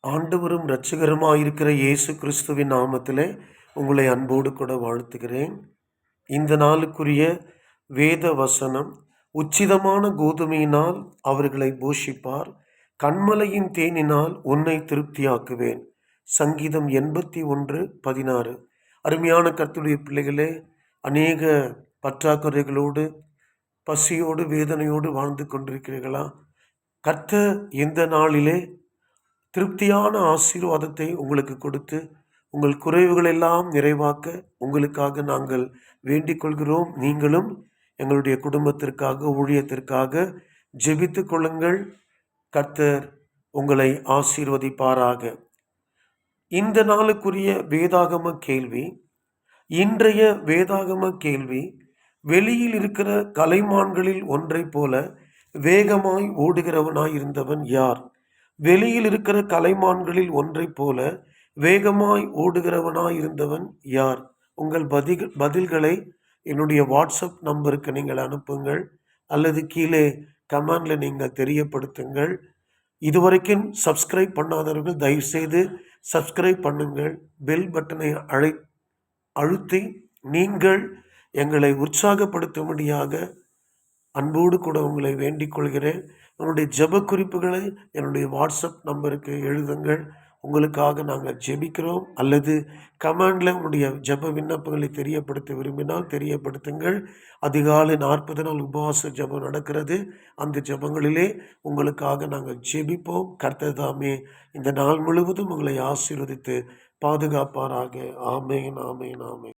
ஆண்டவரும் இரட்சகருமாயிருக்கிற இயேசு கிறிஸ்துவின் நாமத்திலே உங்களை அன்போடு கூட வாழ்த்துகிறேன். இந்த நாளுக்குரிய வேத வசனம், உச்சிதமான கோதுமையினால் அவர்களை போஷிப்பார், கண்மலையின் தேனினால் உன்னை திருப்தியாக்குவேன். சங்கீதம் 81:16. அருமையான கர்த்தருடைய பிள்ளைகளே, அநேக பற்றாக்குறைகளோடு பசியோடு வேதனையோடு வாழ்ந்து கொண்டிருக்கிறீர்களா? கர்த்தர் இந்த நாளிலே திருப்தியான ஆசீர்வாதத்தை உங்களுக்கு கொடுத்து உங்கள் குறைவுகள் எல்லாம் நிறைவாக்க உங்களுக்காக நாங்கள் வேண்டிக் கொள்கிறோம். நீங்களும் எங்களுடைய குடும்பத்திற்காக ஊழியத்திற்காக ஜெபித்து கொள்ளுங்கள். கர்த்தர் உங்களை ஆசீர்வதிப்பாராக. இந்த நாளுக்குரிய வேதாகம கேள்வி. இன்றைய வேதாகம கேள்வி: வெளியில் இருக்கிற கலைமான்களில் ஒன்றை போல வேகமாய் ஓடுகிறவனாய் இருந்தவன் யார்? வெளியில் இருக்கிற கலைமான்களில் ஒன்றை போல வேகமாய் ஓடுகிறவனாய் இருந்தவன் யார்? உங்கள் பதில்களை என்னுடைய வாட்ஸ்அப் நம்பருக்கு நீங்கள் அனுப்புங்கள், அல்லது கீழே கமெண்ட்ல நீங்கள் தெரியப்படுத்துங்கள். இதுவரைக்கும் சப்ஸ்கிரைப் பண்ணாதவர்கள் தயவுசெய்து சப்ஸ்கிரைப் பண்ணுங்கள். பெல் பட்டனை அழுத்தி நீங்கள் எங்களை உற்சாகப்படுத்தும்படியாக அன்போடு கூட உங்களை வேண்டிக் கொள்கிறேன். என்னுடைய ஜெப குறிப்புகளை என்னுடைய வாட்ஸ்அப் நம்பருக்கு எழுதுங்கள். உங்களுக்காக நாங்கள் ஜெபிக்கிறோம். அல்லது கமெண்டில் உங்களுடைய ஜெப விண்ணப்பங்களை தெரியப்படுத்த விரும்பினால் தெரியப்படுத்துங்கள். அதிகாலை 40 நாள் உபவாச ஜெபம் நடக்கிறது. அந்த ஜெபங்களிலே உங்களுக்காக நாங்கள் ஜெபிப்போம். கர்த்தர் தாமே இந்த நாள் முழுவதும் உங்களை ஆசீர்வதித்து பாதுகாப்பாராக. ஆமேன், ஆமேன், ஆமேன்.